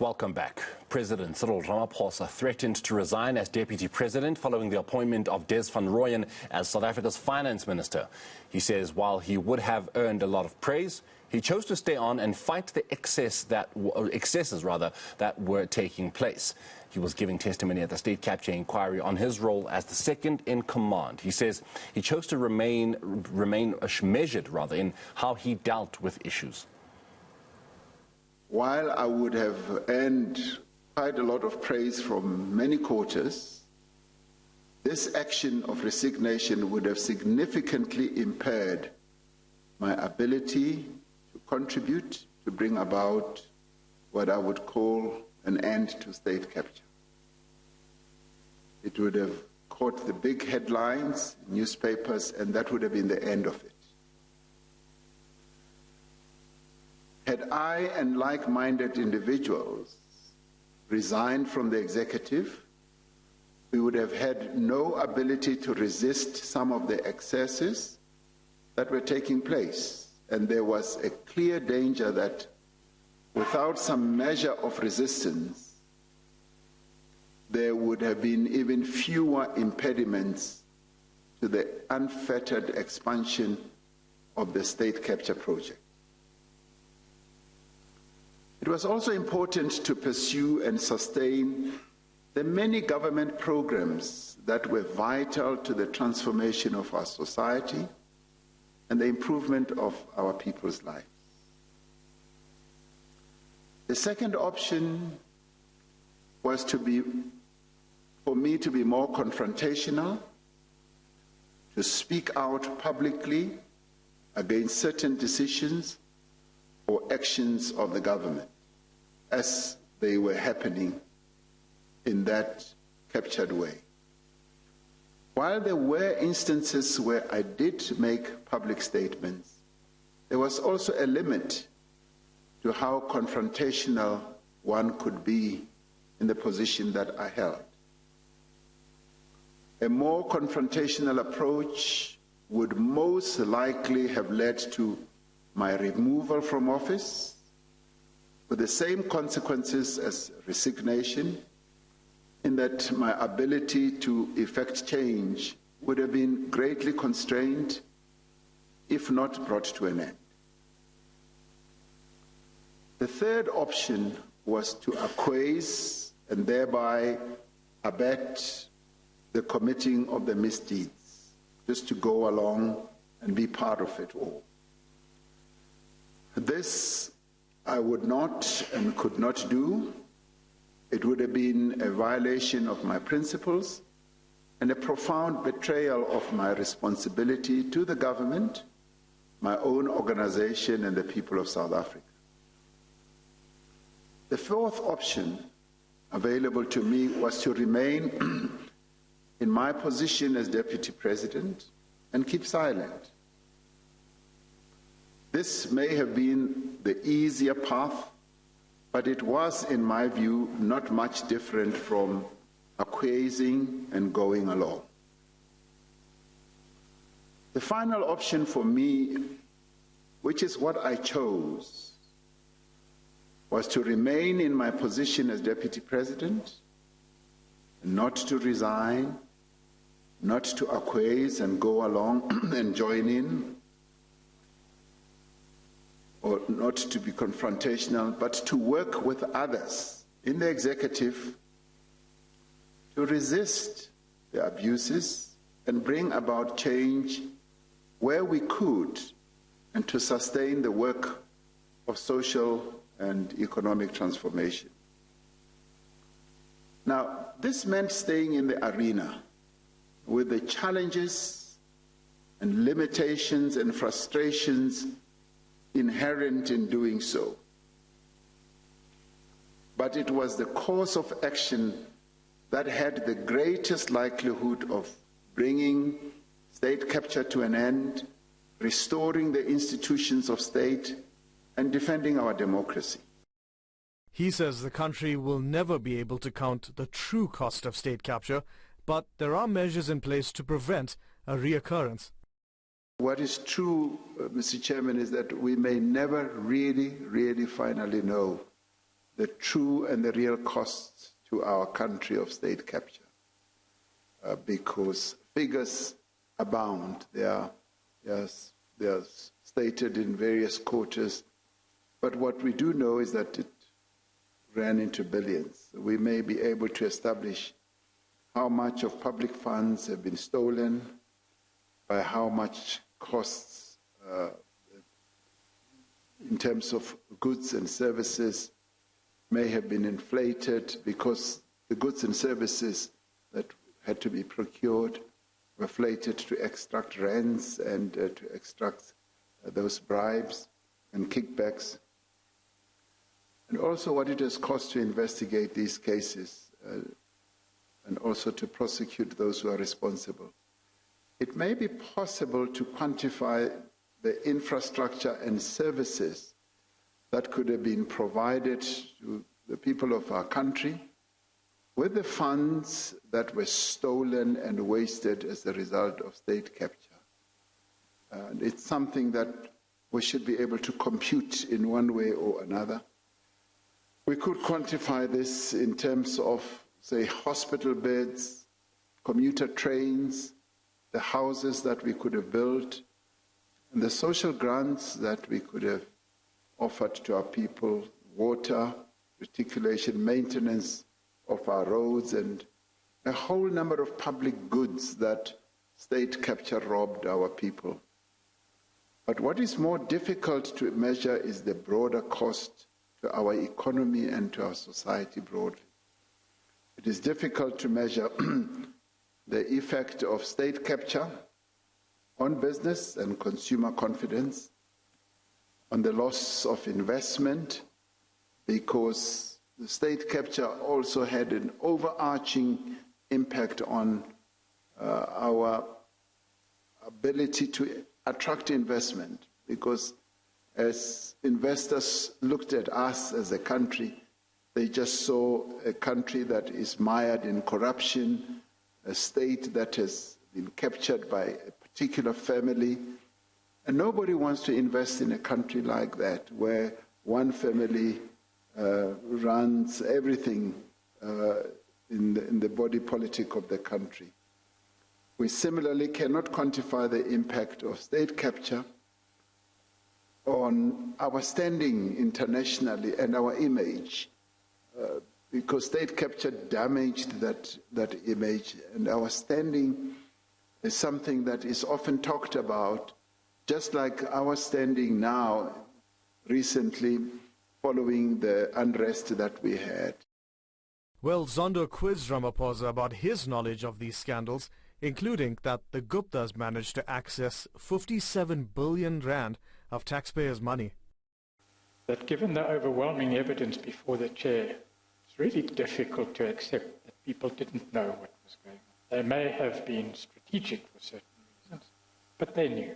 Welcome back. President Cyril Ramaphosa threatened to resign as deputy president following the appointment of Des van Rooyen as South Africa's finance minister. He says while he would have earned a lot of praise, he chose to stay on and fight the excesses that were taking place. He was giving testimony at the state capture inquiry on his role as the second in command. He says he chose to remain measured in how he dealt with issues. While I would have earned quite a lot of praise from many quarters, this action of resignation would have significantly impaired my ability to contribute to bring about what I would call an end to state capture. It would have caught the big headlines, newspapers, and that would have been the end of it. Had I and like-minded individuals resigned from the executive, we would have had no ability to resist some of the excesses that were taking place. And there was a clear danger that without some measure of resistance, there would have been even fewer impediments to the unfettered expansion of the state capture project. It was also important to pursue and sustain the many government programs that were vital to the transformation of our society and the improvement of our people's lives. The second option was for me to be more confrontational, to speak out publicly against certain decisions or actions of the government as they were happening in that captured way. While there were instances where I did make public statements, there was also a limit to how confrontational one could be in the position that I held. A more confrontational approach would most likely have led to my removal from office, with the same consequences as resignation, in that my ability to effect change would have been greatly constrained, if not brought to an end. The third option was to acquiesce and thereby abet the committing of the misdeeds, just to go along and be part of it all. This I would not and could not do. It would have been a violation of my principles and a profound betrayal of my responsibility to the government, my own organization, and the people of South Africa. The fourth option available to me was to remain in my position as deputy president and keep silent. This may have been the easier path, but it was, in my view, not much different from acquiescing and going along. The final option for me, which is what I chose, was to remain in my position as deputy president, not to resign, not to acquiesce and go along and join in, or not to be confrontational, but to work with others in the executive to resist the abuses and bring about change where we could, and to sustain the work of social and economic transformation. Now, this meant staying in the arena with the challenges and limitations and frustrations inherent in doing so. But it was the course of action that had the greatest likelihood of bringing state capture to an end, restoring the institutions of state, and defending our democracy. He says the country will never be able to count the true cost of state capture, but there are measures in place to prevent a reoccurrence. What is true, Mr. Chairman, is that we may never really finally know the true and the real costs to our country of state capture, because figures abound. They are stated in various quarters, but what we do know is that it ran into billions. We may be able to establish how much of public funds have been stolen, by how much costs in terms of goods and services may have been inflated because the goods and services that had to be procured were inflated to extract rents and to extract those bribes and kickbacks. And also what it has cost to investigate these cases and also to prosecute those who are responsible. It may be possible to quantify the infrastructure and services that could have been provided to the people of our country with the funds that were stolen and wasted as a result of state capture. And it's something that we should be able to compute in one way or another. We could quantify this in terms of, say, hospital beds, commuter trains, the houses that we could have built, and the social grants that we could have offered to our people, water, reticulation, maintenance of our roads, and a whole number of public goods that state capture robbed our people. But what is more difficult to measure is the broader cost to our economy and to our society broadly. It is difficult to measure the effect of state capture on business and consumer confidence, on the loss of investment, because the state capture also had an overarching impact on our ability to attract investment, because as investors looked at us as a country, they just saw a country that is mired in corruption, a state that has been captured by a particular family. And nobody wants to invest in a country like that, where one family runs everything in the body politic of the country. We similarly cannot quantify the impact of state capture on our standing internationally and our image, because state capture damaged that image, and our standing is something that is often talked about, just like our standing now recently following the unrest that we had. Well, Zondo quizzed Ramaphosa about his knowledge of these scandals, including that the Guptas managed to access 57 billion rand of taxpayers' money. That given the overwhelming evidence before the chair, it's really difficult to accept that people didn't know what was going on. They may have been strategic for certain reasons, but they knew.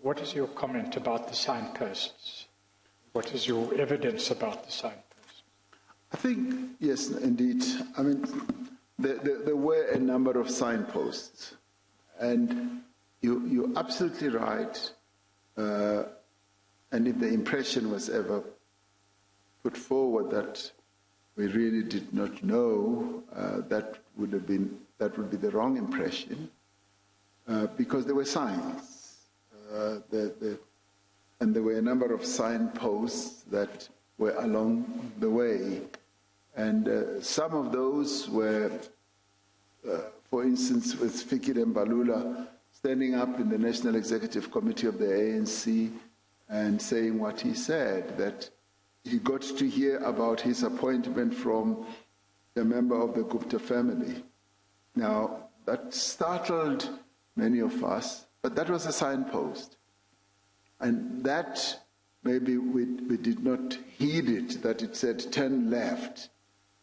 What is your comment about the signposts? What is your evidence about the signposts? I think, yes, indeed. I mean, there were a number of signposts, and you're absolutely right. And if the impression was ever put forward that we really did not know, that would be the wrong impression, because there were signs, and there were a number of signposts that were along the way, and some of those were, for instance, with Fikile Mbalula standing up in the National Executive Committee of the ANC and saying what he said, that he got to hear about his appointment from a member of the Gupta family. Now, that startled many of us, but that was a signpost. And that, maybe we did not heed it, that it said 10 left,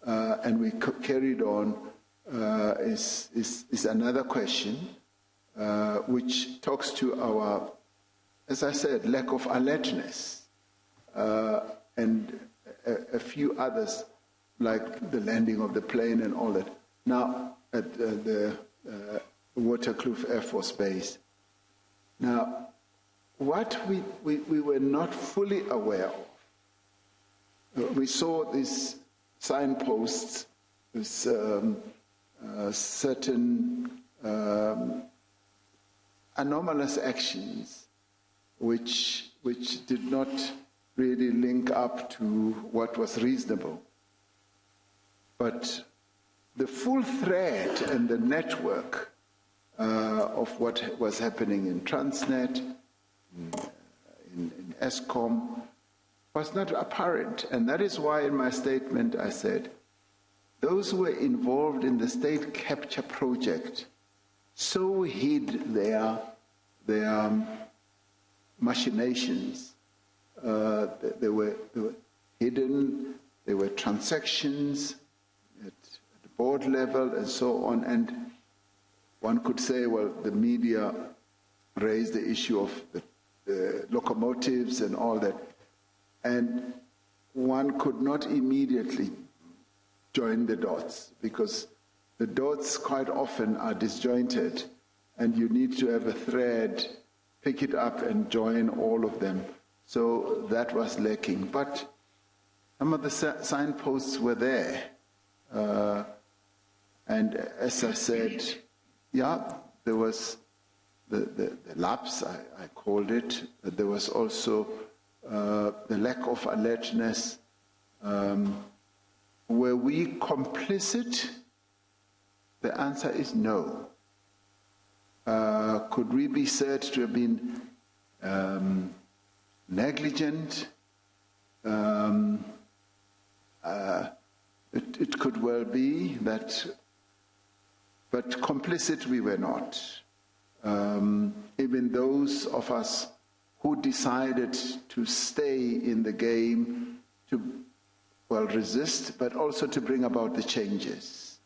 and we carried on, is another question, which talks to our, as I said, lack of alertness, and a few others, like the landing of the plane and all that. Now, at the Waterkloof Air Force Base. Now, what we were not fully aware of we saw these signposts with certain anomalous actions which did not really link up to what was reasonable. But the full thread and the network of what was happening in Transnet, in Eskom, was not apparent. And that is why in my statement I said, those who were involved in the state capture project so hid their machinations. They were hidden, there were transactions at the board level and so on. And one could say, well, the media raised the issue of the locomotives and all that. And one could not immediately join the dots, because the dots quite often are disjointed, and you need to have a thread, pick it up and join all of them. So that was lacking. But some of the signposts were there. And as I said, yeah, there was the lapse, I called it. There was also the lack of alertness. Were we complicit? The answer is no. Could we be said to have been negligent? It could well be that, but complicit we were not. Even those of us who decided to stay in the game, to, well, resist, but also to bring about the changes.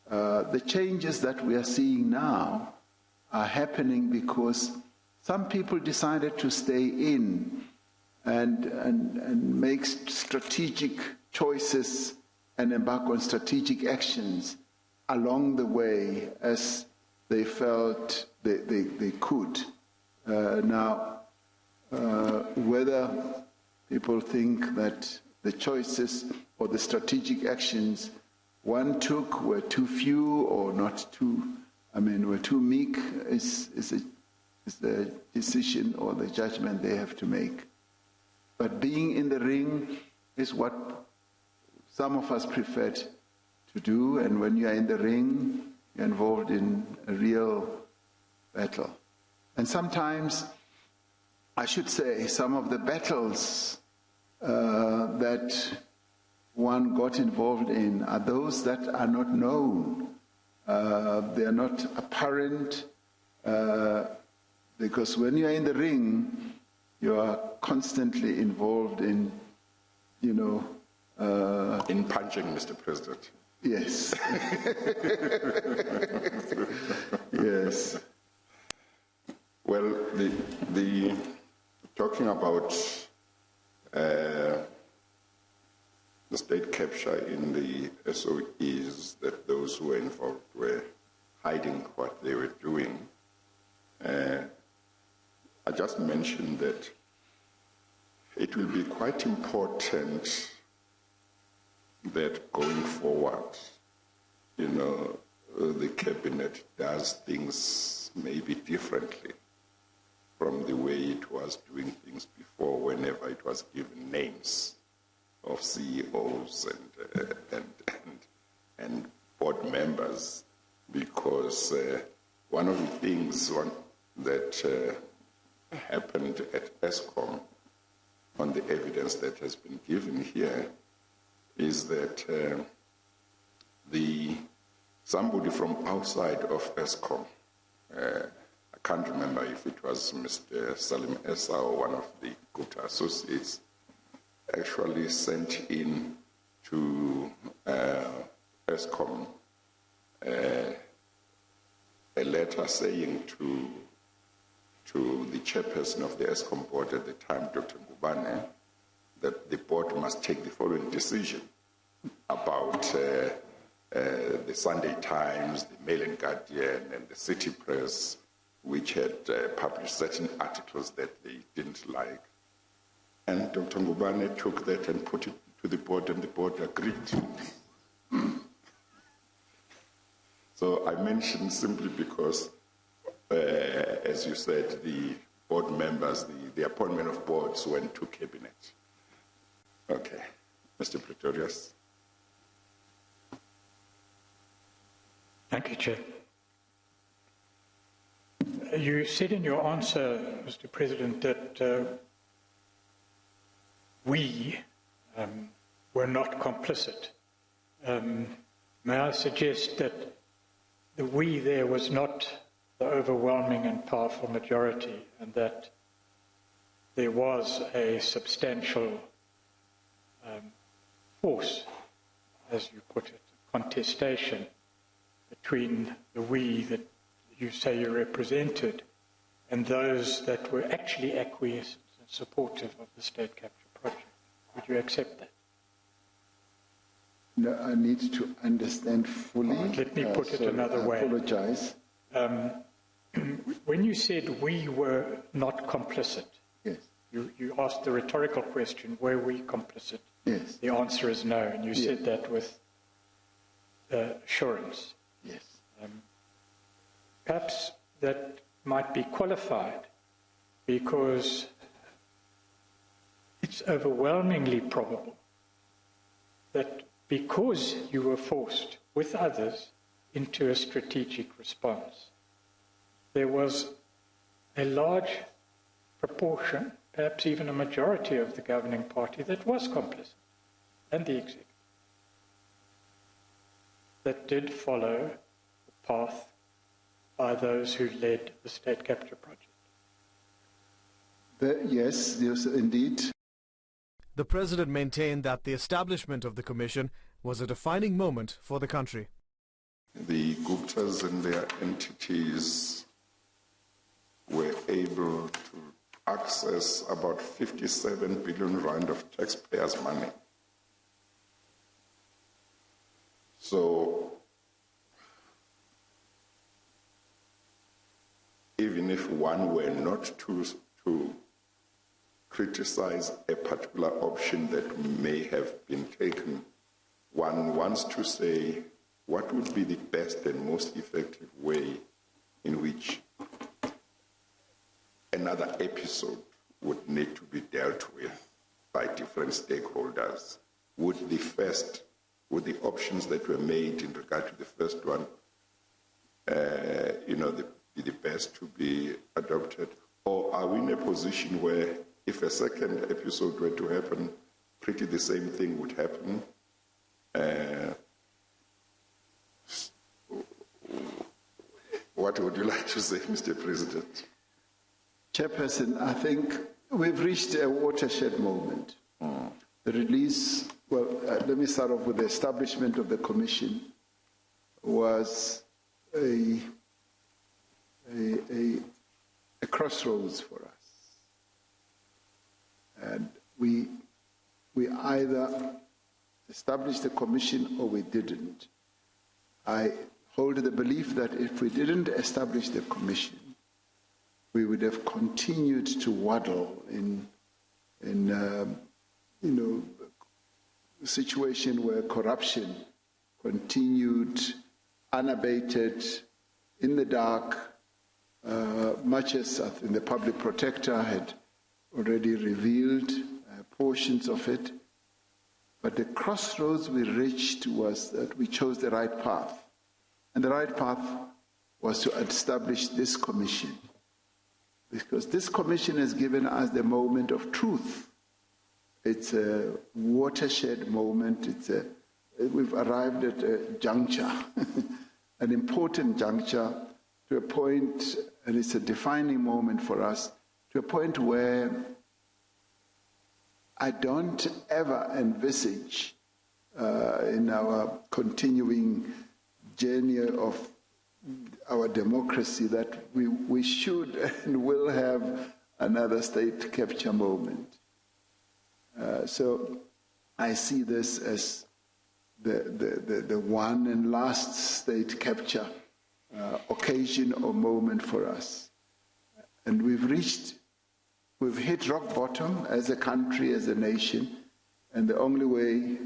The changes that we are seeing now are happening because some people decided to stay in and make strategic choices and embark on strategic actions along the way as they felt they could. Now, whether people think that the choices or the strategic actions one took were too few or not too, were too meek is the decision or the judgment they have to make. But being in the ring is what some of us preferred to do, and when you are in the ring, you're involved in a real battle. And sometimes, I should say, some of the battles that one got involved in are those that are not known. They are not apparent, because when you are in the ring, you are constantly involved in, in punching, Mr. President. Yes. Yes. Well, the talking about the state capture in the SOEs, that those who were involved were hiding what they were doing. I just mentioned that it will be quite important that going forward, the cabinet does things maybe differently from the way it was doing things before, whenever it was given names of CEOs and board members, because one of the things that happened at Eskom, on the evidence that has been given here, is that somebody from outside of Eskom, I can't remember if it was Mr. Salim Essa or one of the Gupta associates, actually sent in to Eskom a letter saying to the chairperson of the Eskom board at the time, Dr. Ngubane, that the board must take the following decision about the Sunday Times, the Mail and Guardian, and the City Press, which had published certain articles that they didn't like. And Dr. Ngubane took that and put it to the board, and the board agreed. So I mentioned simply because, as you said, the board members, the appointment of boards went to cabinet. Okay, Mr. Pretorius. Thank you, Chair. You said in your answer, Mr. President, that we were not complicit. May I suggest that the we there was not the overwhelming and powerful majority, and that there was a substantial force, as you put it, contestation between the we that you say you represented and those that were actually acquiescent and supportive of the state capture project. Would you accept that? No, I need to understand fully. Right, let me put it another way. I apologize. When you said we were not complicit, Yes. you asked the rhetorical question, were we complicit? Yes. The answer is no, and you said that with assurance. Yes. Perhaps that might be qualified because it's overwhelmingly probable that because you were forced with others into a strategic response, there was a large proportion, perhaps even a majority of the governing party that was complicit, and the executive, that did follow the path by those who led the state capture project. Yes, indeed. The president maintained that the establishment of the commission was a defining moment for the country. The Guptas and their entities were able to access about 57 billion rand of taxpayers' money. So, even if one were not to criticize a particular option that may have been taken, one wants to say what would be the best and most effective way in which another episode would need to be dealt with by different stakeholders. Would the options that were made in regard to the first one, be the best to be adopted? Or are we in a position where if a second episode were to happen, pretty the same thing would happen? What would you like to say, Mr. President? Chairperson, I think we've reached a watershed moment. The release, let me start off with the establishment of the commission was a crossroads for us. And we either established the commission or we didn't. I hold the belief that if we didn't establish the commission, we would have continued to waddle in a situation where corruption continued unabated, in the dark, much as I think the public protector had already revealed portions of it. But the crossroads we reached was that we chose the right path. And the right path was to establish this commission. Because this commission has given us the moment of truth. It's a watershed moment. We've arrived at a juncture, an important juncture, to a point, and it's a defining moment for us, to a point where I don't ever envisage in our continuing journey of our democracy that we should and will have another state capture moment. So I see this as the one and last state capture occasion or moment for us. And we've hit rock bottom as a country, as a nation, and the only way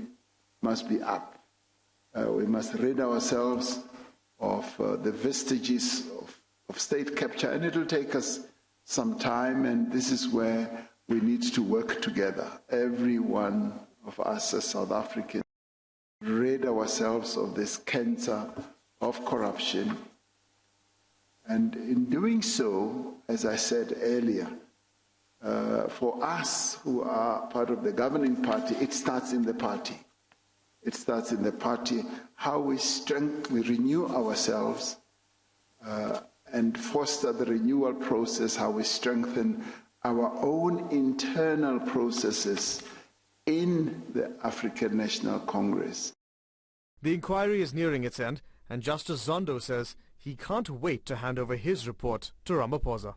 must be up. We must rid ourselves of the vestiges of state capture, and it will take us some time, and this is where we need to work together. Every one of us as South Africans, rid ourselves of this cancer of corruption. And in doing so, as I said earlier, for us who are part of the governing party, it starts in the party. It starts in the party, how we renew ourselves and foster the renewal process, how we strengthen our own internal processes in the African National Congress. The inquiry is nearing its end, and Justice Zondo says he can't wait to hand over his report to Ramaphosa.